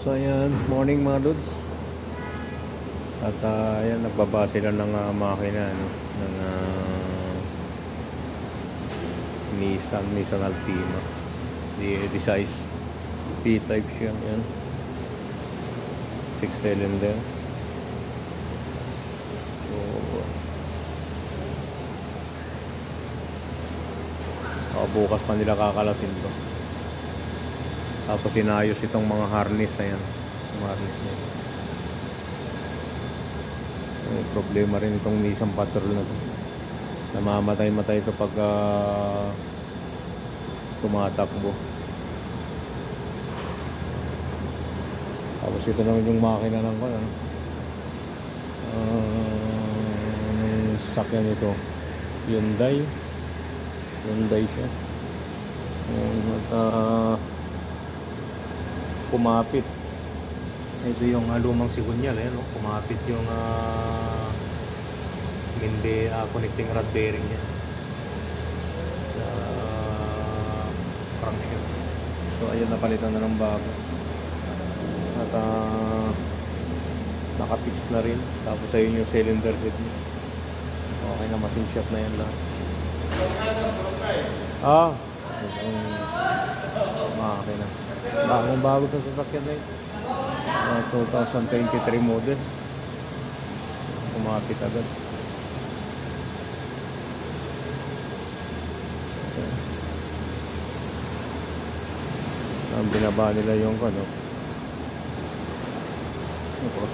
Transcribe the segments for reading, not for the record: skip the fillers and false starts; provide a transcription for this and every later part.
So ayan, morning mga dudes. At ayan, nagbaba sila ng makina ng Nissan Altima. The size P-type siya, ayan. 6 cylinder. So bukas pa nila kakalasin to. Tapos inayos itong mga harness, ayan. Yung harness niya. May problema rin itong Nissan Patrol na to. Namamatay-matay ito pag tumatakbo. Tapos ito naman yung makina ng sakyan ito. Hyundai siya. Kumapit. Ito yung lumang sigunyal, no? Kumapit yung connecting rod bearing niya sa crankshaft. So ayun, napalitan na ng bago. At nakapix na rin. Tapos ayun yung cylinder head niya. Okay na, machine shop na yan lahat. Makina. Bagong-bago sa sasakyan na yun. 2023 model. Kumapit agad. Binaba nila yung cross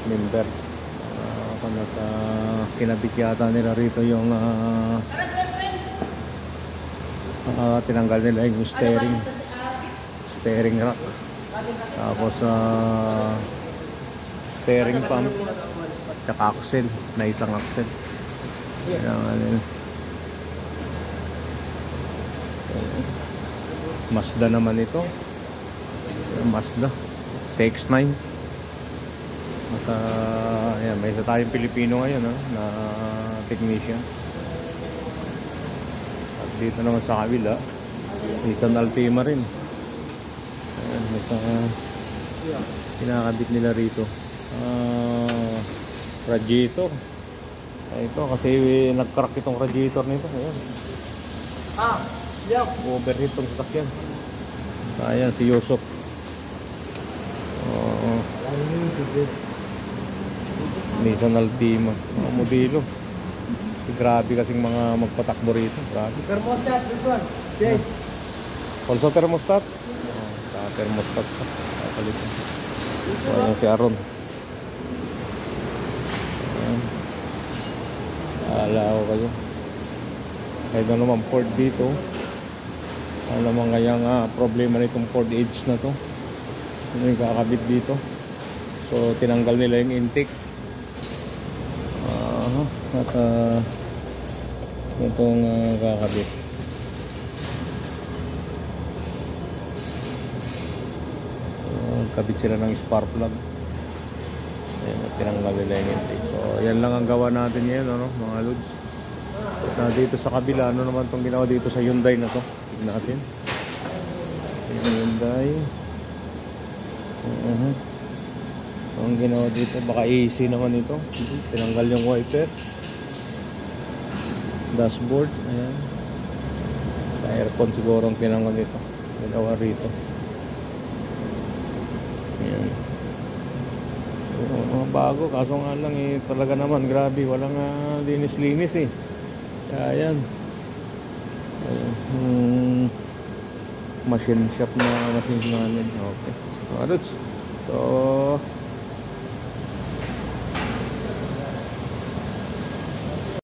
member. Kinabit yata nila rito yung tinanggal nila yung steering rack. Tapos steering pump tsaka axle, na isang axle. Mazda naman ito. Mazda CX-9. At ayan, may isa tayong Pilipino ngayon na technician. At dito naman sa kabila, Nissan Altima rin. Ayan, may kinakabit nila rito. Radiator. Ito kasi nag-crack itong radiator nito. Ayan. Overheat itong sasakyan. Ayan, si Yusuf. Nissan Altima, mga modelo. Grabe kasing mga magpatakbo rito. Grabe. Thermostat, this one. Okay. Also thermostat? Thermostat pa. Kapalitan. Ayan si Aaron. Alaw kayo. Kahit na naman Ford dito. Ano naman kaya problema nitong Ford Edge na to. Ano yung kakabit dito. So tinanggal nila yung intake. At itong kakabit. Kabit sila ng spark plug. Ayan, at tinanggal nila yung intake. So yan lang ang gawa natin ngayon, mga lods. At dito sa kabila, ano naman itong ginawa dito sa Hyundai na to. Tignan natin. Hyundai. Ang ginawa dito, baka AC naman ito. Tinanggal yung wiper. Dashboard, ayan. Sa aircon siguro ang tinanggal nito. Ginawa rito. Ayan. Mga bago, kaso nga lang talaga naman, grabe, walang linis-linis Kaya ayan. Machine shop na machine namin. Okay. So